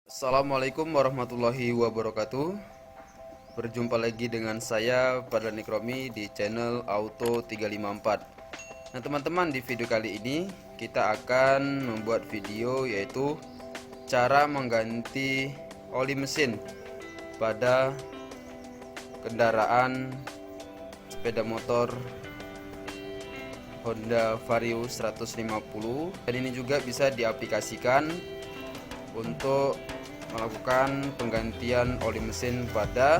Assalamualaikum warahmatullahi wabarakatuh. Berjumpa lagi dengan saya Fadlan Ikromi di channel Auto 354. Nah teman-teman, di video kali ini kita akan membuat video yaitu cara mengganti oli mesin pada kendaraan sepeda motor Honda Vario 150, dan ini juga bisa diaplikasikan untuk melakukan penggantian oli mesin pada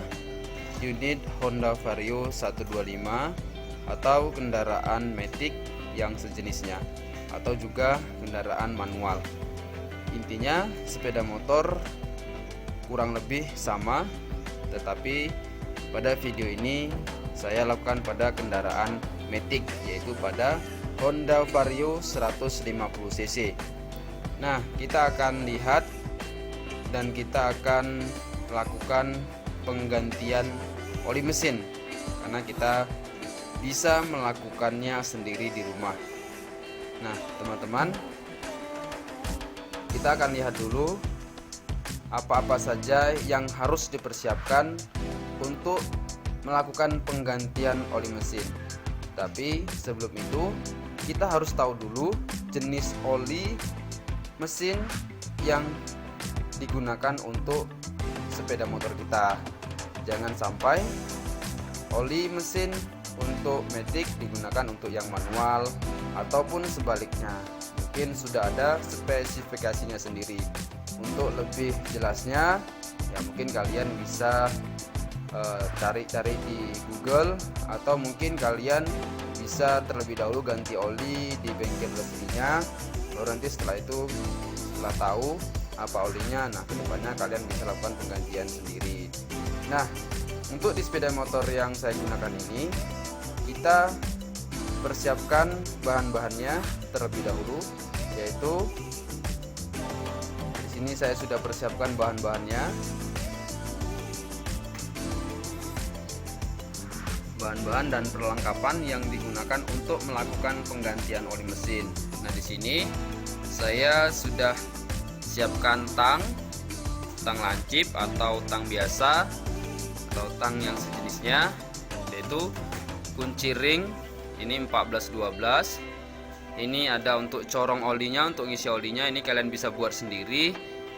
unit Honda Vario 125 atau kendaraan Matic yang sejenisnya, atau juga kendaraan manual. Intinya sepeda motor kurang lebih sama, tetapi pada video ini saya lakukan pada kendaraan Matic, yaitu pada Honda Vario 150cc. Nah, kita akan lihat dan kita akan lakukan penggantian oli mesin, karena kita bisa melakukannya sendiri di rumah. Nah teman-teman, kita akan lihat dulu apa-apa saja yang harus dipersiapkan untuk melakukan penggantian oli mesin. Tapi sebelum itu kita harus tahu dulu jenis oli mesin yang digunakan untuk sepeda motor kita. Jangan sampai oli mesin untuk Matic digunakan untuk yang manual ataupun sebaliknya. Mungkin sudah ada spesifikasinya sendiri. Untuk lebih jelasnya ya mungkin kalian bisa cari-cari di Google, atau mungkin kalian bisa terlebih dahulu ganti oli di bengkel resminya, baru nanti setelah itu, setelah tahu apa olinya, nah kedepannya kalian bisa lakukan penggantian sendiri. Nah untuk di sepeda motor yang saya gunakan ini, kita persiapkan bahan-bahannya terlebih dahulu, yaitu di sini saya sudah persiapkan bahan-bahannya. Bahan-bahan dan perlengkapan yang digunakan untuk melakukan penggantian oli mesin. Nah, di sini saya sudah siapkan tang lancip atau tang biasa atau tang yang sejenisnya, yaitu kunci ring ini 1412. Ini ada untuk corong olinya, untuk ngisi olinya ini kalian bisa buat sendiri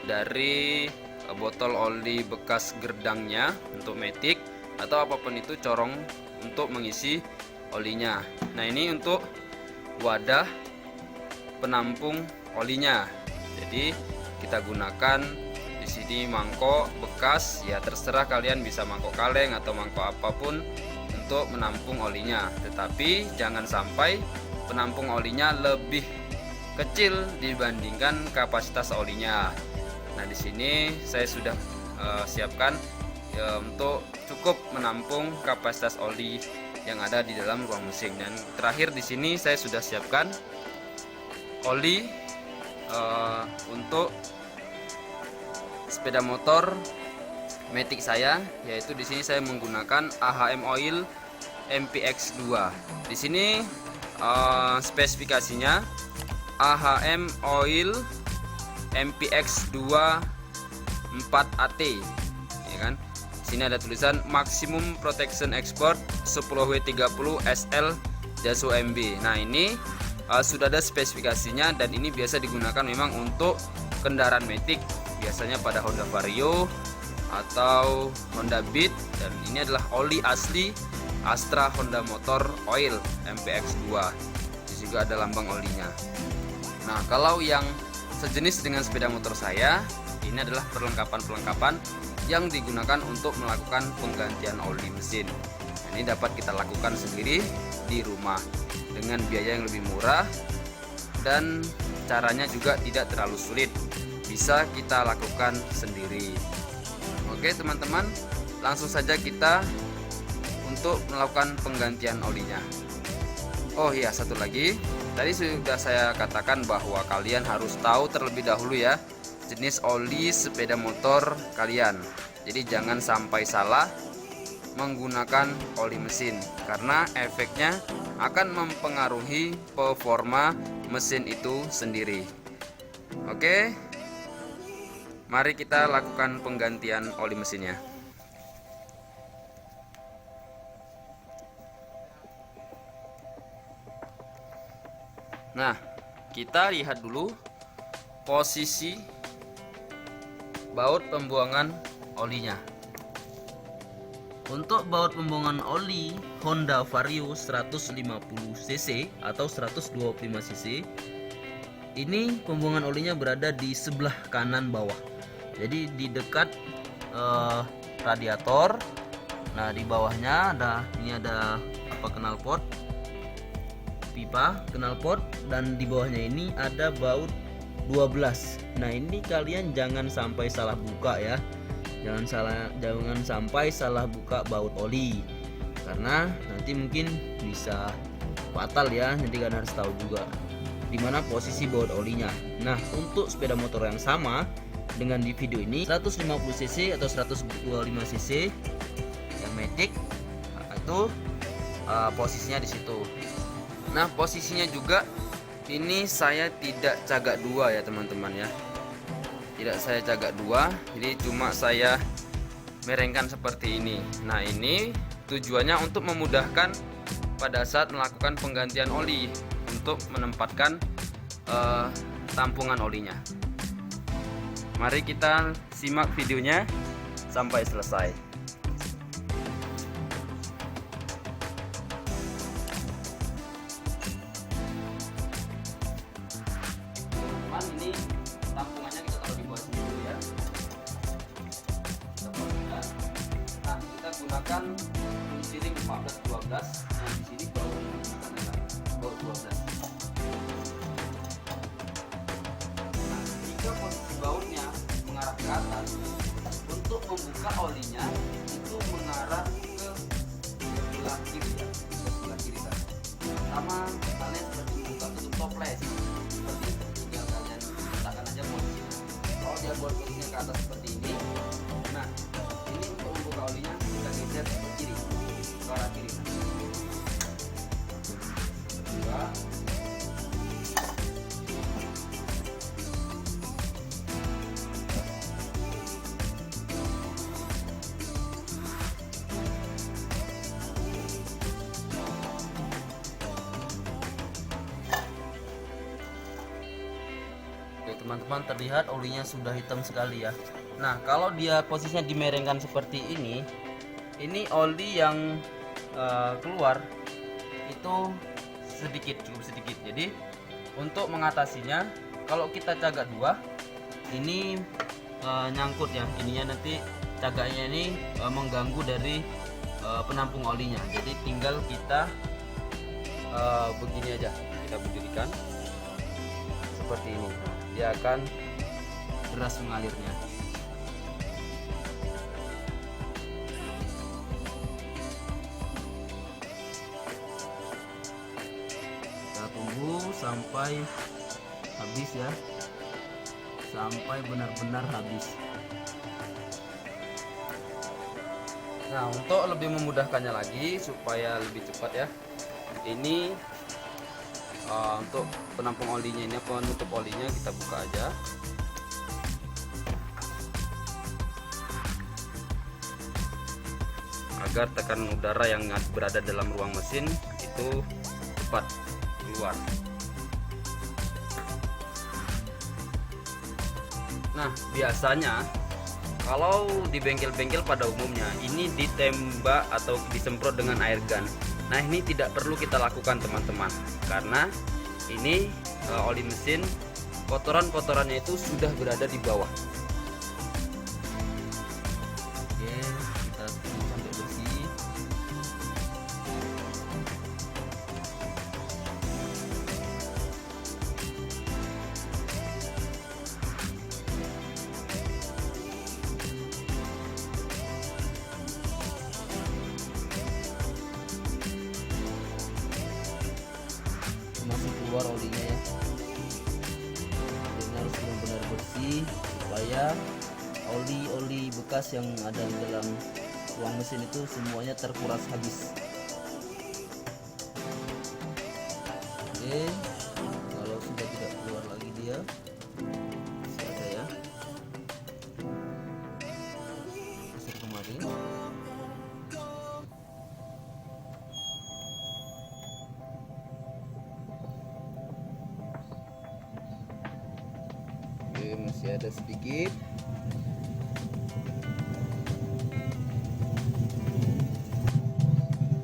dari botol oli bekas gerdangnya untuk Matic, atau apapun itu corong untuk mengisi olinya. Nah ini untuk wadah penampung olinya. Jadi kita gunakan di sini mangkok bekas, ya terserah kalian bisa mangkok kaleng atau mangkok apapun untuk menampung olinya. Tetapi jangan sampai penampung olinya lebih kecil dibandingkan kapasitas olinya. Nah di sini saya sudah siapkan untuk cukup menampung kapasitas oli yang ada di dalam ruang mesin. Dan terakhir di sini saya sudah siapkan oli untuk sepeda motor Matic saya, yaitu di sini saya menggunakan AHM Oil MPX2. Di sini spesifikasinya AHM Oil MPX2 4AT, ya kan? Sini ada tulisan Maximum Protection Export 10W30 SL Jaso MB. Nah ini sudah ada spesifikasinya, dan ini biasa digunakan memang untuk kendaraan Matic, biasanya pada Honda Vario atau Honda Beat. Dan ini adalah oli asli Astra Honda Motor Oil MPX2. Di juga ada lambang olinya. Nah kalau yang sejenis dengan sepeda motor saya, ini adalah perlengkapan-perlengkapan yang digunakan untuk melakukan penggantian oli mesin. Nah, ini dapat kita lakukan sendiri di rumah dengan biaya yang lebih murah, dan caranya juga tidak terlalu sulit, bisa kita lakukan sendiri. Oke teman-teman, langsung saja kita untuk melakukan penggantian olinya. Oh iya, satu lagi, tadi sudah saya katakan bahwa kalian harus tahu terlebih dahulu ya jenis oli sepeda motor kalian. Jadi jangan sampai salah menggunakan oli mesin, karena efeknya akan mempengaruhi performa mesin itu sendiri. Oke, Mari kita lakukan penggantian oli mesinnya. Nah, kita lihat dulu posisi baut pembuangan olinya. Untuk baut pembuangan oli Honda Vario 150 cc atau 125 cc, ini pembuangan olinya berada di sebelah kanan bawah. Jadi di dekat radiator. Nah, di bawahnya ini ada knalpot, pipa knalpot, dan di bawahnya ini ada baut 12. Nah, ini kalian jangan sampai salah buka ya. Jangan sampai salah buka baut oli, karena nanti mungkin bisa fatal ya. Nanti kalian harus tahu juga di mana posisi baut olinya. Nah, untuk sepeda motor yang sama dengan di video ini 150 cc atau 125 cc yang matic, itu posisinya di situ. Nah, posisinya juga ini saya tidak cagak dua ya teman-teman ya. Tidak saya cagak dua, jadi cuma saya merengkan seperti ini. Nah, ini tujuannya untuk memudahkan pada saat melakukan penggantian oli, untuk menempatkan tampungan olinya. Mari kita simak videonya sampai selesai. Teman-teman, ini tampungannya kita taruh di bawah sini dulu ya. Nah, kita gunakan siring 14-12. Nah, di sini baut 12. Jika posisi bautnya mengarah ke atas, untuk membuka olinya itu mengarah ke sebelah kiri ya, sebelah kiri kan. Sama halnya seperti membuka tutup toples, seperti itu. Tinggal kalian letakkan aja posisinya. Kalau dia buat posisinya ke atas seperti ini, nah ini untuk membuka olinya kita geser ke kiri, ke arah kiri. Kedua. Teman-teman, terlihat olinya sudah hitam sekali ya. Nah, kalau dia posisinya dimerengkan seperti ini oli yang keluar itu cukup sedikit. Jadi untuk mengatasinya, kalau kita cagak dua, ini nyangkut ya, ininya nanti cagaknya ini mengganggu dari penampung olinya. Jadi tinggal kita begini aja, kita berdirikan seperti ini. Dia akan deras mengalirnya. Kita tunggu sampai habis ya, sampai benar-benar habis. Nah, untuk lebih memudahkannya lagi supaya lebih cepat ya, ini untuk penampung olinya, ini penutup olinya kita buka aja. Agar tekanan udara yang berada dalam ruang mesin itu cepat keluar. Nah, biasanya kalau di bengkel-bengkel pada umumnya ini ditembak atau disemprot dengan air gun. Nah, ini tidak perlu kita lakukan teman-teman, karena ini oli mesin kotoran-kotorannya itu sudah berada di bawah. Oke, kita tunggu sampai bersih. Masih keluar olinya ya, olinya harus benar-benar bersih supaya oli-oli bekas yang ada di dalam ruang mesin itu semuanya terkuras habis. Oke, kalau sudah tidak keluar lagi dia, isi aja ya. masih ada sedikit.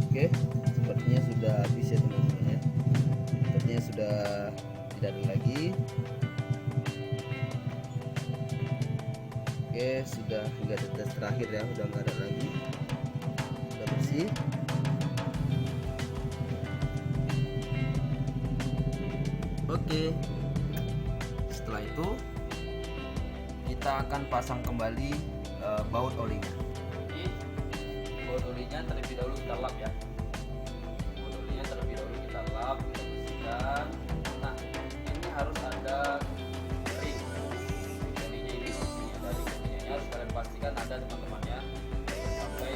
Oke, sepertinya sudah habis ya teman-teman ya. Sepertinya sudah tidak ada lagi. Oke, sudah nggak ada tes terakhir ya, udah nggak ada lagi, sudah bersih. Oke, setelah itu kita akan pasang kembali baut olinya. Jadi baut olinya terlebih dahulu kita lap ya. Baut olinya terlebih dahulu kita lap, kita bersihkan. Nah, ini harus ada ring olinya ini, dari olinya harus kalian pastikan ada teman-teman ya, sampai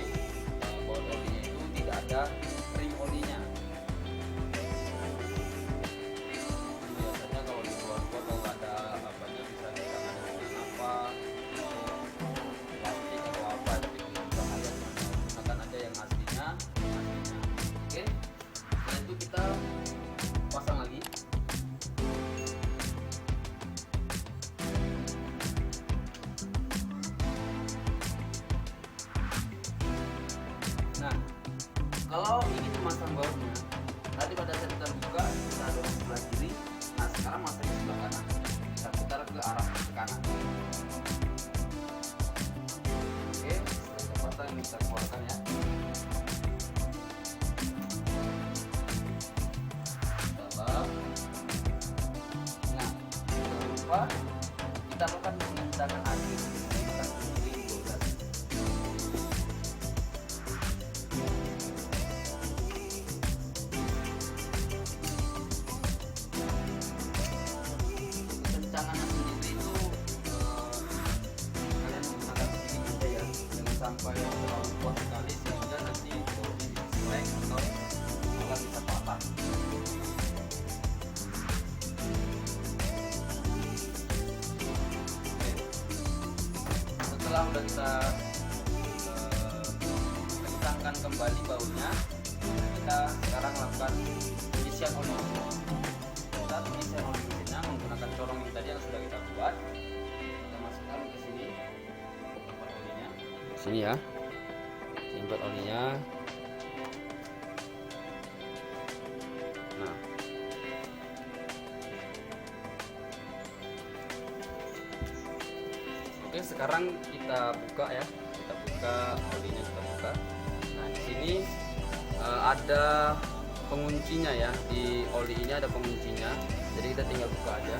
baut olinya itu tidak ada ring olinya. Biasanya kalau di luar gua kalau ada apanya bisa dikatakan apa plastik atau apa, tapi kita kalian akan ada yang aslinya. Oke, setelah itu kita pasang lagi. Nah, kalau ingin memasang bautnya, tadi pada saat kita buka kita dorong sebelah kiri. Nah, sekarang masangnya sebelah kanan, kita putar ke arah ke kanan. Oke, setelah kita pasang ini kita keluarkan ya. Kita lap. Nah, jangan lupa kita lakukan pengencangan aki. Kita pilih 12. Kencangannya sendiri itu kalian menggunakan sedikit aja ya, jangan sampai terlalu kuat sekali sehingga nanti bautnya bisa selek atau malah bisa patah. Oke. Setelah udah kita kencangkan kembali bautnya, kita sekarang lakukan pengisian oli. Kita pengisian oli mesinnya menggunakan corong ini tadi yang sudah kita buat. Kita masukkan ke sini tempat olinya. Sini ya, tempat olinya. Nah, oke, sekarang kita buka ya. Kita buka olinya, kita buka. Nah, di sini ada penguncinya ya, di oli ini ada penguncinya, jadi kita tinggal buka aja.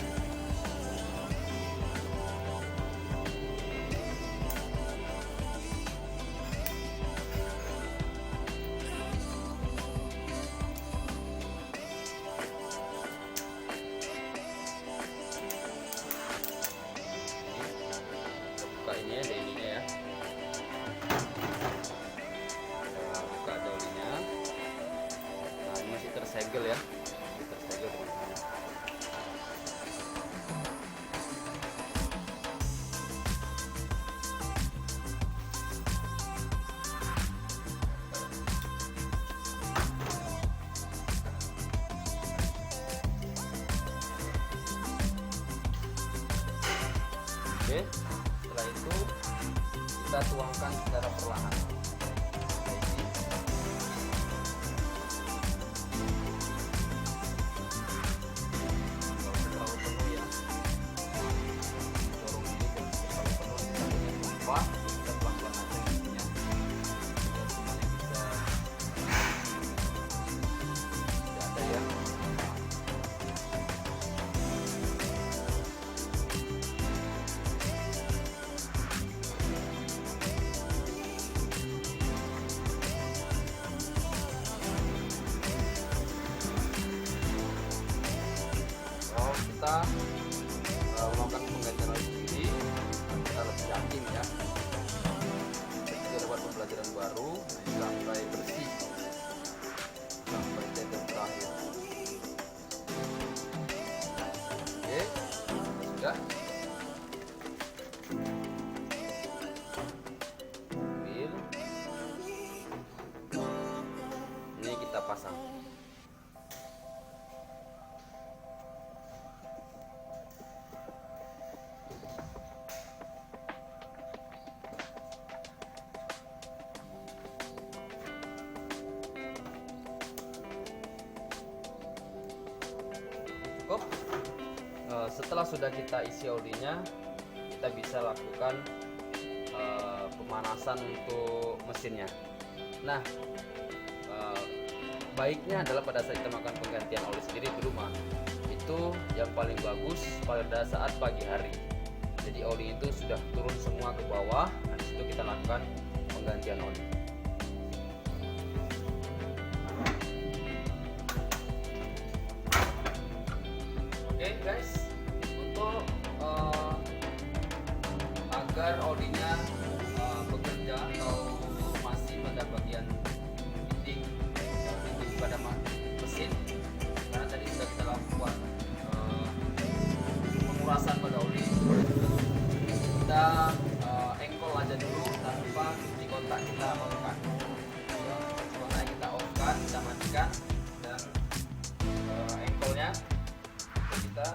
Kita buka ini ya, ada ininya ya. Kita buka ada olinya. Nah, ini masih tersegel ya, masih tersegel teman-teman. Oke, setelah itu kita tuangkan secara perlahan. Kita pelan-pelan aja intinya, biar semuanya bisa tidak ada ya. setelah sudah kita isi olinya, kita bisa lakukan pemanasan untuk mesinnya. Nah, baiknya adalah pada saat kita melakukan penggantian oli sendiri di rumah, itu yang paling bagus pada saat pagi hari. Jadi oli itu sudah turun semua ke bawah, dan disitu kita lakukan penggantian oli. Oke guys, untuk agar olinya bekerja atau masih pada bagian dinding pada mesin, karena tadi sudah kita lakukan pengurasan pada oli, kita engkol aja dulu tanpa kunci kontak kita on-kan. Kontak kita on-kan, kita matikan, dan engkolnya kita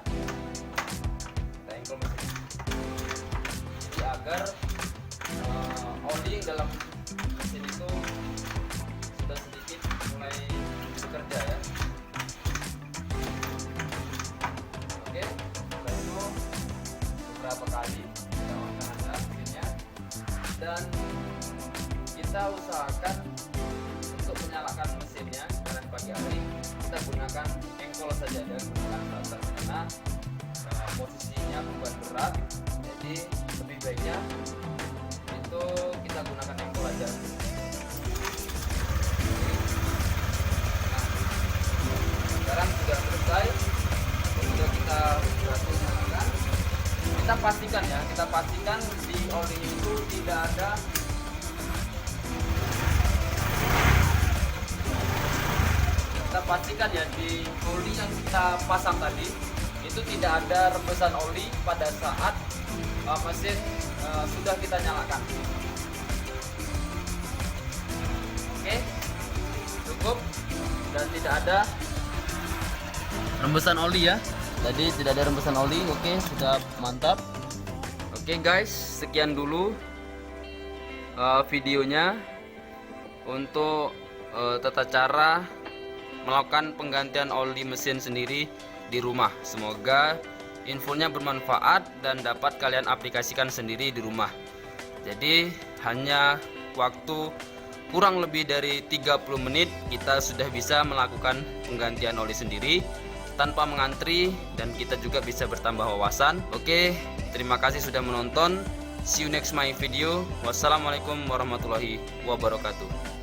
engkol mesin. Jadi agar oli dalam mesin itu sudah sedikit mulai bekerja ya. Oke, setelah itu beberapa kali kita on-kan aja mesinnya, dan kita usahakan untuk menyalakan mesinnya pada pagi hari kita gunakan engkol saja dan gunakan starter, karena posisinya bukan berat, jadi lebih baiknya itu kita gunakan engkol aja. Sekarang sudah selesai, sudah kita berhasil nyalakan. Kita pastikan ya, kita pastikan di oli itu tidak ada di oli yang kita pasang tadi itu tidak ada rembesan oli pada saat mesin sudah kita nyalakan. Oke, cukup, dan tidak ada rembesan oli ya. Tadi tidak ada rembesan oli. Oke, sudah mantap. Oke guys, sekian dulu videonya untuk tata cara melakukan penggantian oli mesin sendiri di rumah. Semoga infonya bermanfaat dan dapat kalian aplikasikan sendiri di rumah. Jadi hanya waktu kurang lebih dari 30 menit kita sudah bisa melakukan penggantian oli sendiri tanpa mengantri, dan kita juga bisa bertambah wawasan. Oke, terima kasih sudah menonton. See you next my video. Wassalamualaikum warahmatullahi wabarakatuh.